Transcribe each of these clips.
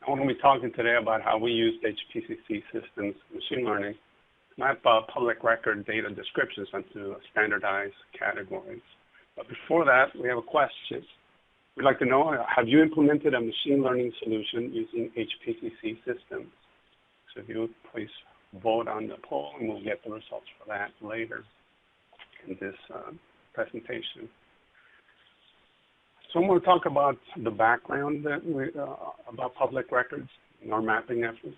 I'm going to be talking today about how we use HPCC systems machine learning to map public record data descriptions into standardized categories. But before that, we have a question. We'd like to know, have you implemented a machine learning solution using HPCC systems? So if you would please vote on the poll, and we'll get the results for that later in this presentation. So I'm going to talk about the background that about public records and our mapping efforts,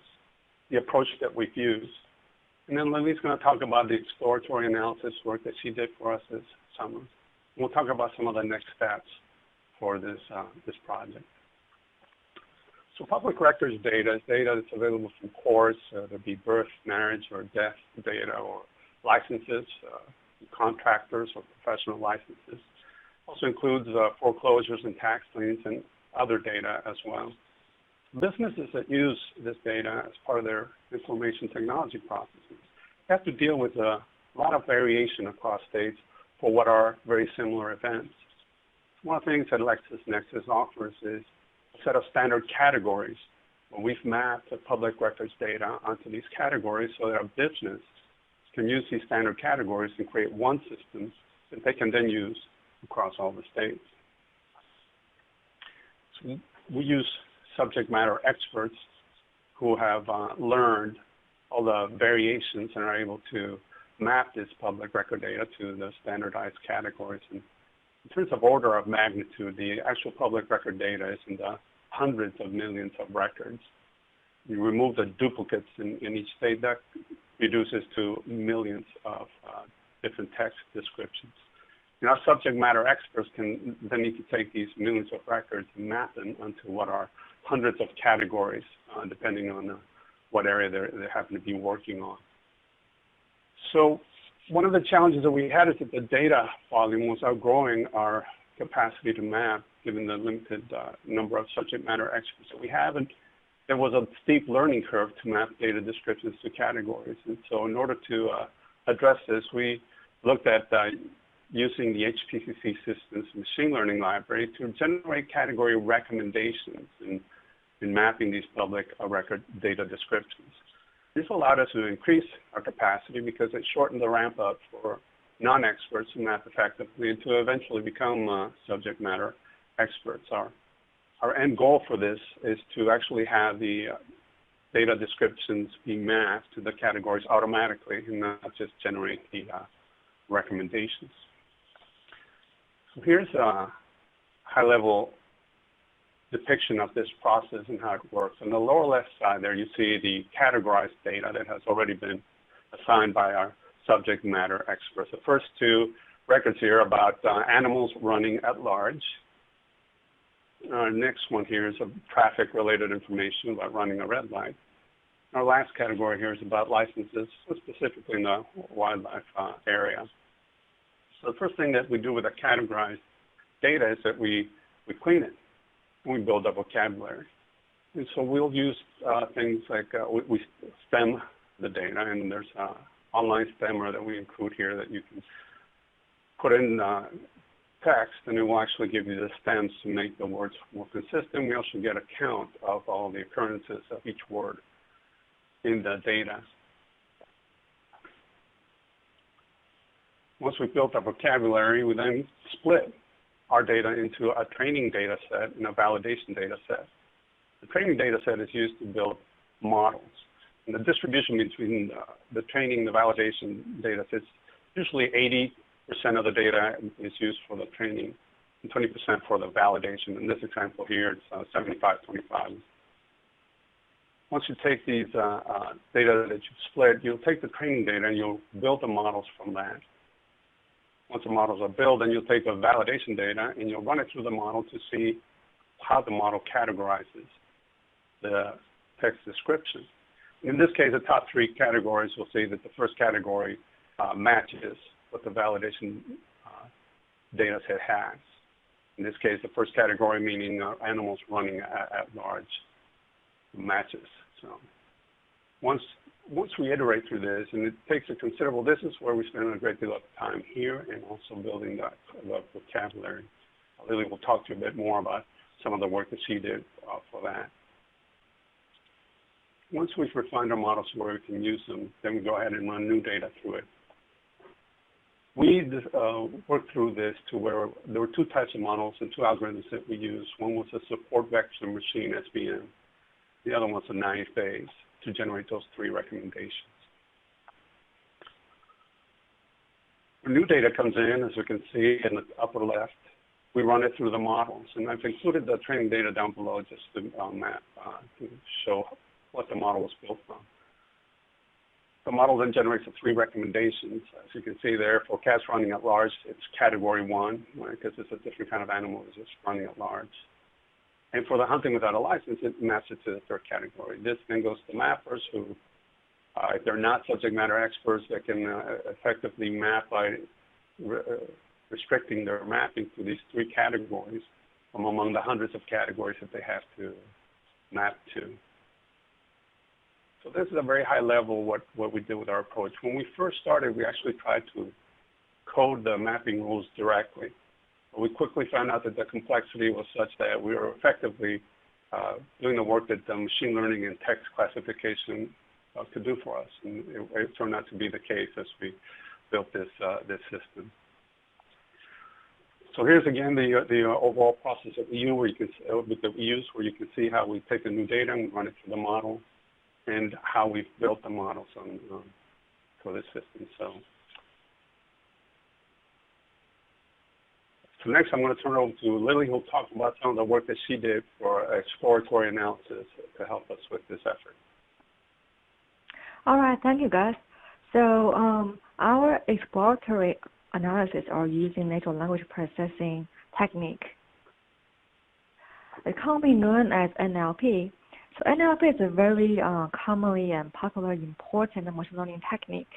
the approach that we've used. And then Lily's going to talk about the exploratory analysis work that she did for us this summer. And we'll talk about some of the next steps for this, this project. So public records data is data that's available from courts, there'd be birth, marriage, or death data, or licenses, contractors, or professional licenses. Also includes foreclosures and tax liens and other data as well. Businesses that use this data as part of their information technology processes have to deal with a lot of variation across states for what are very similar events. One of the things that LexisNexis offers is a set of standard categories where we've mapped the public records data onto these categories so that a business can use these standard categories and create one system that they can then use across all the states. So we use subject matter experts who have learned all the variations and are able to map this public record data to the standardized categories. And in terms of order of magnitude, the actual public record data is in the hundreds of millions of records. You remove the duplicates in each state, that reduces to millions of different text descriptions. And our subject matter experts can then need to take these millions of records and map them onto what are hundreds of categories, depending on what area they happen to be working on. So one of the challenges that we had is that the data volume was outgrowing our capacity to map, given the limited number of subject matter experts that we have. And there was a steep learning curve to map data descriptions to categories. And so in order to address this, we looked at using the HPCC systems machine learning library to generate category recommendations in mapping these public record data descriptions. This allowed us to increase our capacity because it shortened the ramp up for non-experts to map effectively and to eventually become subject matter experts. Our end goal for this is to actually have the data descriptions be mapped to the categories automatically and not just generate the recommendations. So here's a high-level depiction of this process and how it works. On the lower left side there, you see the categorized data that has already been assigned by our subject matter experts. The first two records here are about animals running at large. Our next one here is traffic-related information about running a red light. Our last category here is about licenses, specifically in the wildlife area. So the first thing that we do with the categorized data is that we clean it. We build a vocabulary. And so we'll use things like we stem the data, and there's an online stemmer that we include here that you can put in text, and it will actually give you the stems to make the words more consistent. We also get a count of all the occurrences of each word in the data. Once we've built our vocabulary, we then split our data into a training data set and a validation data set. The training data set is used to build models. And the distribution between the training and the validation data sets, usually 80% of the data is used for the training and 20% for the validation. In this example here, it's 75-25. Once you take these data that you've split, you'll take the training data and you'll build the models from that. Once the models are built, then you'll take the validation data and you'll run it through the model to see how the model categorizes the text description. In this case, the top three categories, we'll see that the first category matches what the validation data set has. In this case, the first category, meaning animals running at large, matches. So once we iterate through this, and it takes a considerable distance where we spend a great deal of time here and also building the vocabulary. Lily will talk to you a bit more about some of the work that she did for that. Once we've refined our models where we can use them, then we go ahead and run new data through it. We worked through this to where there were two types of models and two algorithms that we used. One was a support vector machine, SVM. The other one's a naive Bayes to generate those three recommendations. When new data comes in, as you can see in the upper left, we run it through the models. And I've included the training data down below just to map, to show what the model was built from. The model then generates the three recommendations. As you can see there, for cats running at large, it's category 1, right, because it's a different kind of animal, it's just running at large. And for the hunting without a license, it maps it to the third category. This then goes to mappers who, if they're not subject matter experts, that can effectively map by restricting their mapping to these three categories from among the hundreds of categories that they have to map to. So this is a very high level what we did with our approach. When we first started, we actually tried to code the mapping rules directly. But we quickly found out that the complexity was such that we were effectively doing the work that the machine learning and text classification could do for us. And it turned out to be the case as we built this system. So here's again the overall process that we use, where you can see how we take the new data and run it through the model, and how we've built the models for this system. So next, I'm going to turn it over to Lily, who'll talk about some of the work that she did for exploratory analysis to help us with this effort. All right, thank you, guys. So our exploratory analysis are using natural language processing technique. It can be known as NLP. So NLP is a very commonly and popular important machine learning technique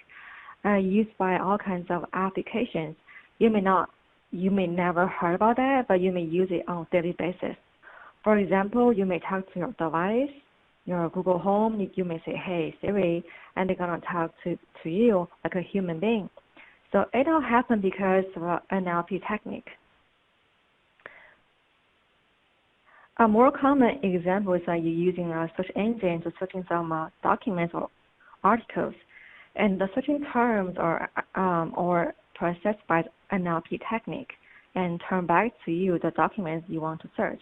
used by all kinds of applications. You may never heard about that, but you may use it on a daily basis. For example, you may talk to your device, your Google Home. You may say, "Hey Siri," and they're gonna talk to you like a human being. So it all happened because of NLP technique. A more common example is that you're using a search engine to searching some documents or articles, and the searching terms are processed by the NLP technique and turn back to you the documents you want to search,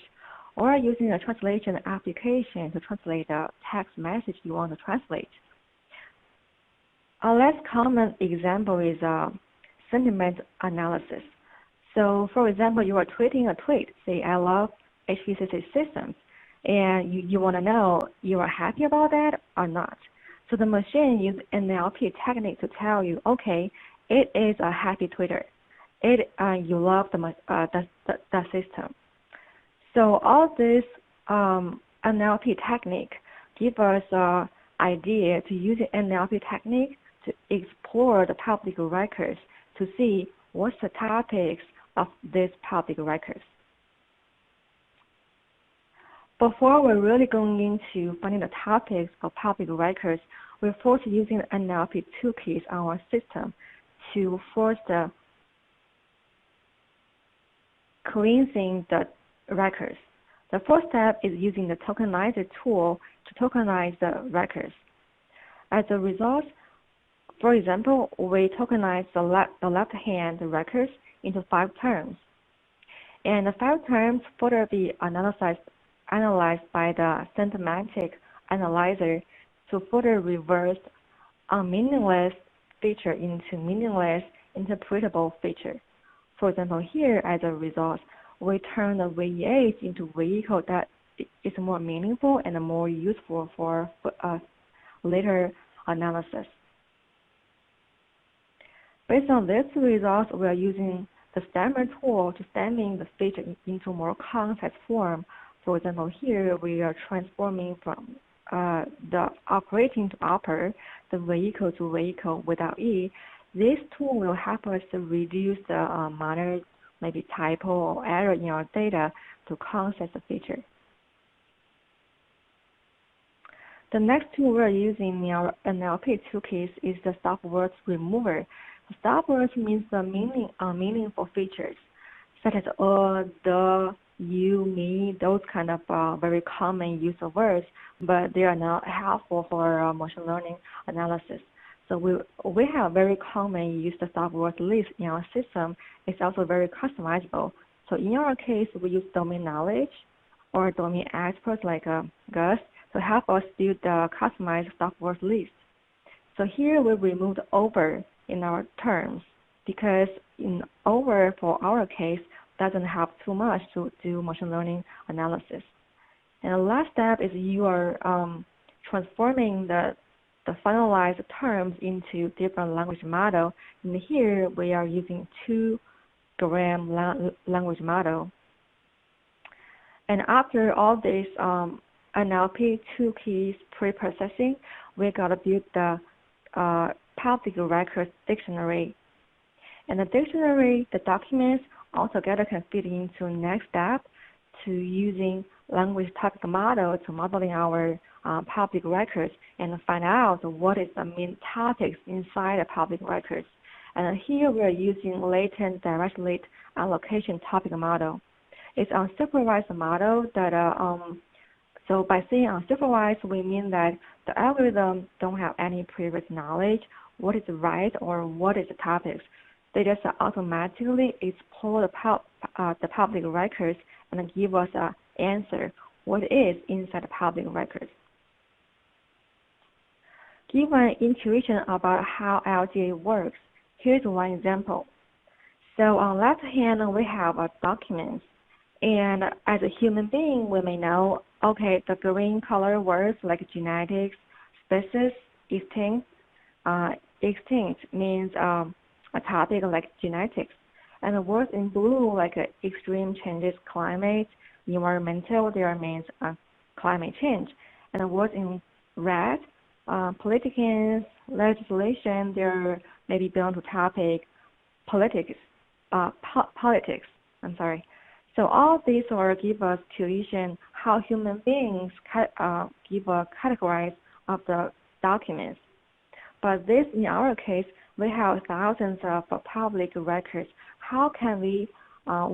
or using a translation application to translate the text message you want to translate. A less common example is sentiment analysis. So, for example, you are tweeting a tweet, say, "I love HPCC systems," and you want to know you are happy about that or not. So the machine uses NLP technique to tell you, okay, it is a happy tweeter. You love the system. So all this NLP technique give us an idea to use the NLP technique to explore the public records to see what's the topics of these public records. Before we're really going into finding the topics of public records, we're first using the NLP toolkits on our system to first cleansing the records. The first step is using the tokenizer tool to tokenize the records. As a result, for example, we tokenize the left-hand records into 5 terms. And the 5 terms further be analyzed by the semantic analyzer to further reverse a meaningless feature into meaningless interpretable feature. For example, here, as a result, we turn the VEH into vehicle that is more meaningful and more useful for later analysis. Based on these results, we are using the stammer tool to stamming the feature into more context form. For example, here we are transforming from the operating to upper, the vehicle to vehicle without E. This tool will help us to reduce the minor maybe typo or error in our data to context the feature. The next tool we're using in our NLP toolkit is the stop words remover. The stop words means the meaningful features, such as the, you, me, those kind of very common use of words, but they are not helpful for machine learning analysis. So we have very common use the stop word list in our system. It's also very customizable. So in our case, we use domain knowledge or domain experts like Gus to help us build the customized stop word list. So here we removed over in our terms because in over for our case doesn't have too much to do machine learning analysis. And the last step is you are transforming the finalized terms into different language model. And here we are using 2-gram language model. And after all this NLP 2 keys pre-processing, we got to build the public records dictionary. And the dictionary, the documents altogether can fit into next step to using language topic model to modeling our public records and find out what is the main topics inside the public records. And here we are using latent directed allocation topic model. It's unsupervised model that so by saying unsupervised, we mean that the algorithm don't have any previous knowledge what is right or what is the topics. They just automatically explore the public records and give us an answer what is inside the public records. Give an intuition about how LGA works. Here's one example. So on the left hand, we have a document. And as a human being, we may know, okay, the green color words like genetics, species, extinct. Extinct means a topic like genetics. And the words in blue like extreme changes, climate, environmental, there means climate change. And the words in red, politicians, legislation, there may be belong to topic politics. I'm sorry. So all these will give us tuition how human beings give a categorize of the documents. But this, in our case, we have thousands of public records. How can we,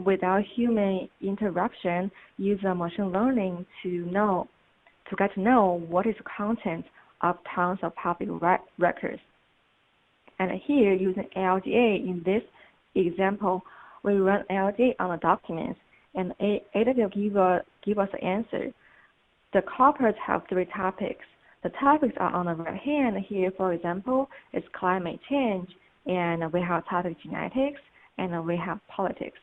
without human interruption, use machine learning to get to know what is the content of tons of public records? And here, using LGA in this example, we run LGA on the documents, and it will give us the answer. The corpus have 3 topics. The topics are on the right hand here, for example, is climate change, and we have topic genetics, and we have politics.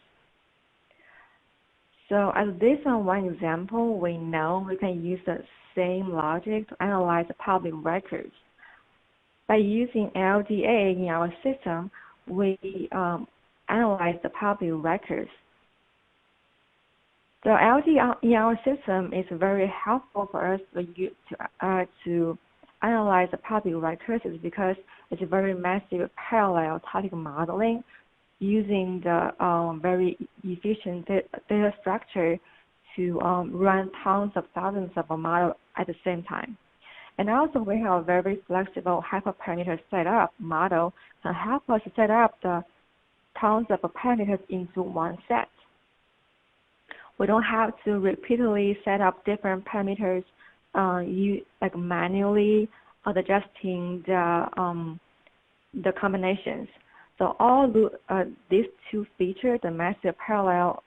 So as this one example, we know we can use the same logic to analyze the public records. By using LGA in our system, we analyze the public records. The LGA in our system is very helpful for us to analyze the public records because it's a very massive parallel topic modeling using the very efficient data structure to run tons of thousands of models at the same time. And also we have a very flexible hyperparameter setup model to help us set up the tons of parameters into one set. We don't have to repeatedly set up different parameters, like manually adjusting the combinations. So all these 2 features, the massive parallel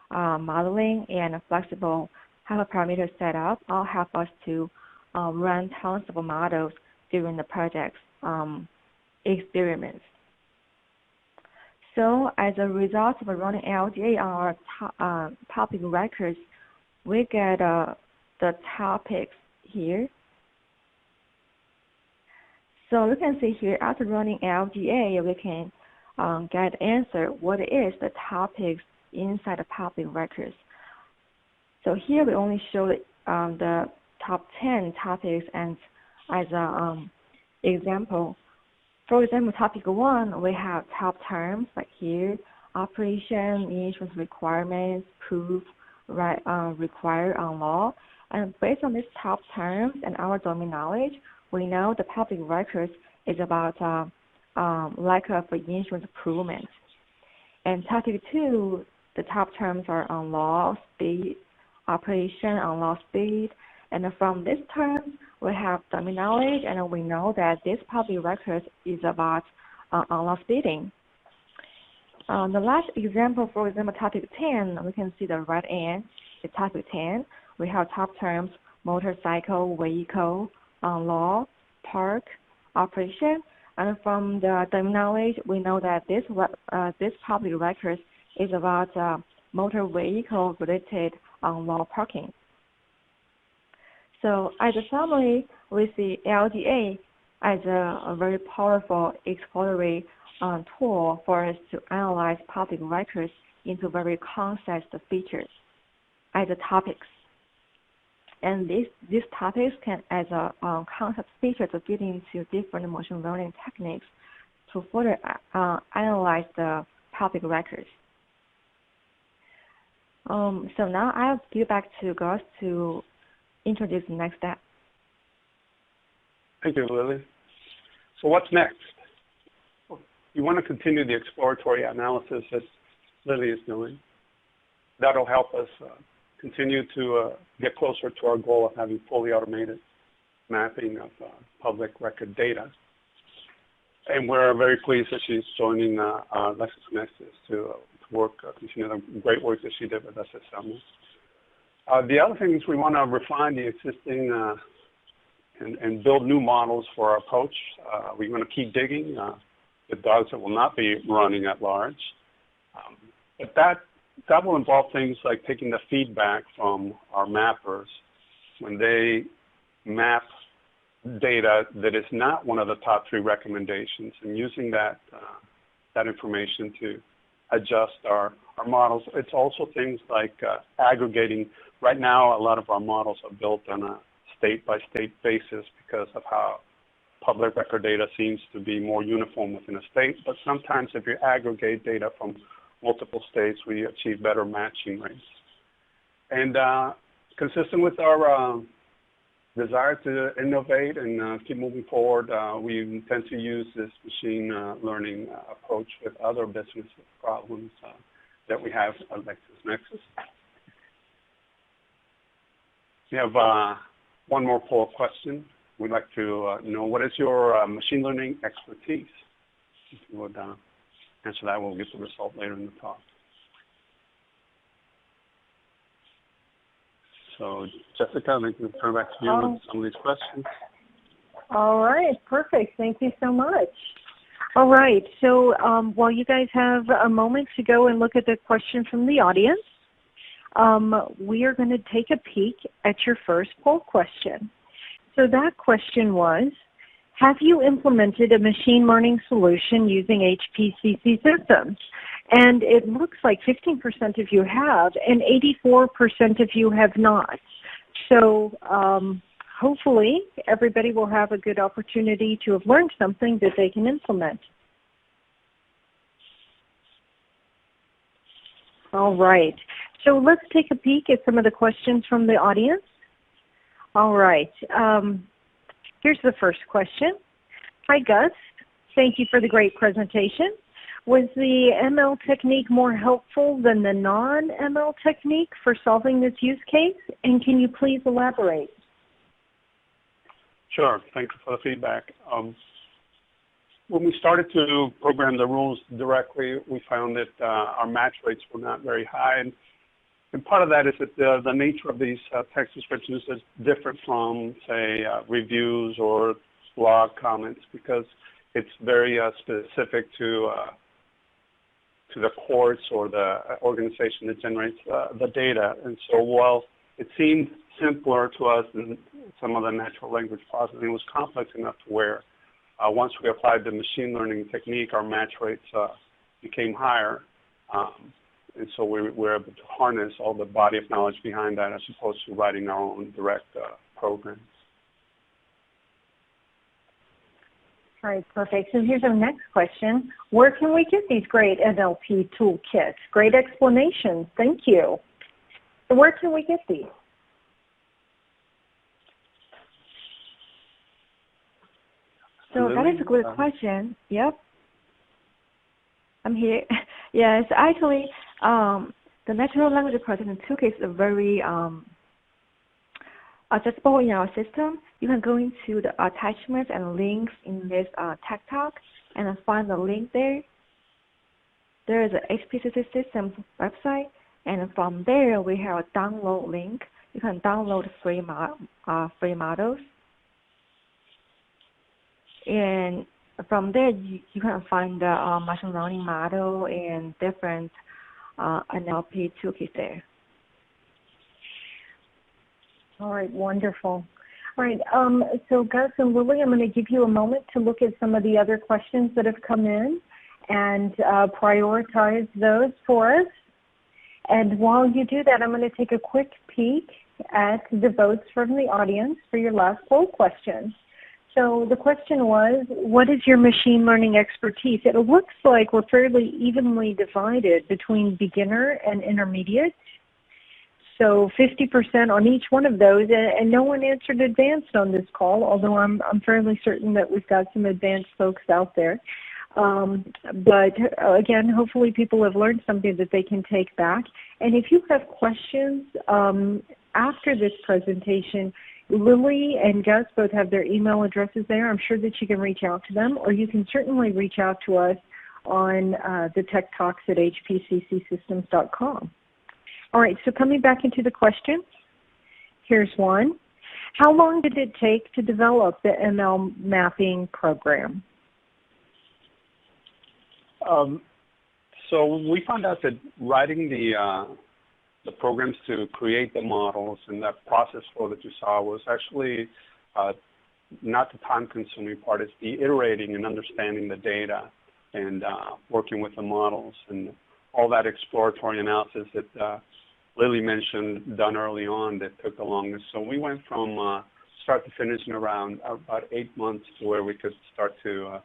modeling and a flexible hyperparameter setup, all help us to run tons of models during the project's experiments. So as a result of running LGA on our public records, we get the topics here. So you can see here, after running LGA, we can get answer what is the topics inside the public records. So here we only show the top 10 topics and as an example. For example, topic 1, we have top terms like here, operation, insurance requirements, proof, required on law. And based on these top terms and our domain knowledge, we know the public records is about lack of insurance improvement. And topic 2, the top terms are unlock, speed, operation, unlock, speed. And from this term, we have domain knowledge, and we know that this public record is about unlock speeding. The last example, for example, topic 10, we can see the right end is topic 10. We have top terms, motorcycle, vehicle, unlock, park, operation. And from the domain knowledge, we know that this public record is about motor vehicle related unlock parking. So as a summary, we see LDA as a very powerful exploratory tool for us to analyze public records into very concise features as topics. And these topics can, as a concept feature, to fit into different machine learning techniques to further analyze the public records. So now I'll give back to Gus to introduce the next step. Thank you, Lily. So what's next? You want to continue the exploratory analysis that Lily is doing. That'll help us continue to get closer to our goal of having fully automated mapping of public record data. And we're very pleased that she's joining LexisNexis to work, continue the great work that she did with us this summer. The other thing is we want to refine the existing and build new models for our approach. We're going to keep digging with dogs that will not be running at large. But that will involve things like taking the feedback from our mappers when they map data that is not one of the top 3 recommendations, and using that information to adjust our models. It's also things like aggregating. Right now, a lot of our models are built on a state-by-state basis because of how public record data seems to be more uniform within a state. But sometimes if you aggregate data from multiple states, we achieve better matching rates. And consistent with our desire to innovate and keep moving forward, we intend to use this machine learning approach with other business problems that we have at LexisNexis. We have one more poll question. We'd like to know, what is your machine learning expertise? If you would answer that, we'll get the result later in the talk. So, Jessica, I think we'll turn back to you with some of these questions. All right, perfect. Thank you so much. All right, so while you guys have a moment to go and look at the questions from the audience, we are going to take a peek at your first poll question. So that question was, have you implemented a machine learning solution using HPCC systems? And it looks like 15% of you have, and 84% of you have not. So hopefully everybody will have a good opportunity to have learned something that they can implement. All right. So let's take a peek at some of the questions from the audience. All right. Here's the first question. Hi, Gus. Thank you for the great presentation. Was the ML technique more helpful than the non-ML technique for solving this use case? And can you please elaborate? Sure. Thank you for the feedback. When we started to program the rules directly, we found that our match rates were not very high. And part of that is that the nature of these text descriptions is different from, say, reviews or blog comments, because it's very specific to the course or the organization that generates the data. And so while it seemed simpler to us than some of the natural language processing, it was complex enough to where once we applied the machine learning technique, our match rates became higher. And so we were able to harness all the body of knowledge behind that as opposed to writing our own direct programs. All right, perfect. So here's our next question. Where can we get these great NLP toolkits? Great explanations. Thank you. So where can we get these? So that is a good question. Yep. I'm here. Yes, actually, The natural language processing toolkit is very accessible in our system. You can go into the attachments and links in this Tech Talk and find the link there. There is a HPCC systems website, and from there we have a download link. You can download free models, and from there you can find the machine learning model and different NLP toolkits there. All right, wonderful. All right, so Gus and Lily, I'm going to give you a moment to look at some of the other questions that have come in and prioritize those for us. And while you do that, I'm going to take a quick peek at the votes from the audience for your last poll question. So the question was, what is your machine learning expertise? It looks like we're fairly evenly divided between beginner and intermediate. So 50% on each one of those, and no one answered advanced on this call, although I'm fairly certain that we've got some advanced folks out there. But again, hopefully people have learned something that they can take back. And if you have questions after this presentation, Lily and Gus both have their email addresses there. I'm sure that you can reach out to them, or you can certainly reach out to us on the Tech Talks at hpccsystems.com. All right, so coming back into the questions, here's one. How long did it take to develop the ML mapping program? So we found out that writing the programs to create the models and that process flow that you saw was actually not the time-consuming part. It's the iterating and understanding the data and working with the models and all that exploratory analysis that Lily mentioned done early on that took the longest. So we went from start to finish in around about 8 months to where we could start to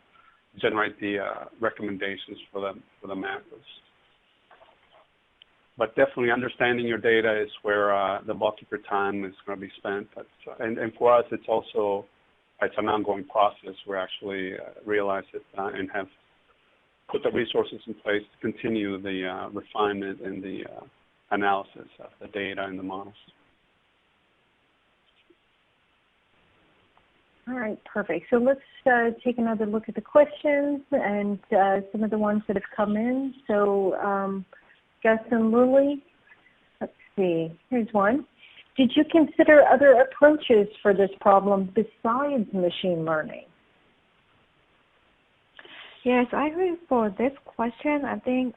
generate the recommendations for the mappers. But definitely understanding your data is where the bulk of your time is going to be spent. And for us, it's an ongoing process. We actually realize it and have put the resources in place to continue the refinement and the analysis of the data and the models. All right, perfect. So let's take another look at the questions and some of the ones that have come in. So Gus and Lily, let's see, here's one. Did you consider other approaches for this problem besides machine learning? Yes, I agree for this question. I think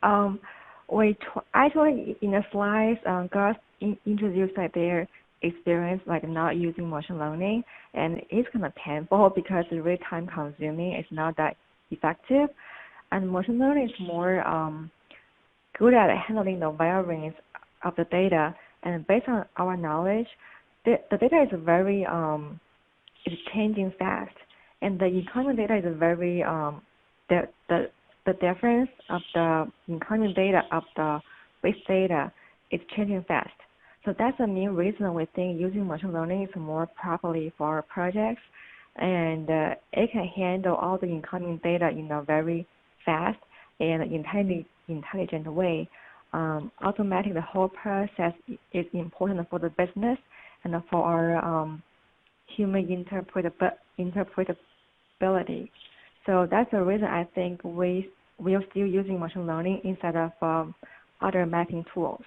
actually in the slides, Gus introduced their experience not using machine learning, and it's kind of painful because it's really time consuming. It's not that effective, and machine learning is more good at handling the variance of the data. And based on our knowledge, the data is very it's changing fast, and the incoming data is very the difference of the incoming data of the base data is changing fast. So that's the main reason we think using machine learning is more properly for our projects, and it can handle all the incoming data in a very fast and intelligent way. Automating the whole process is important for the business and for our human interpretability. So that's the reason I think we are still using machine learning instead of other mapping tools.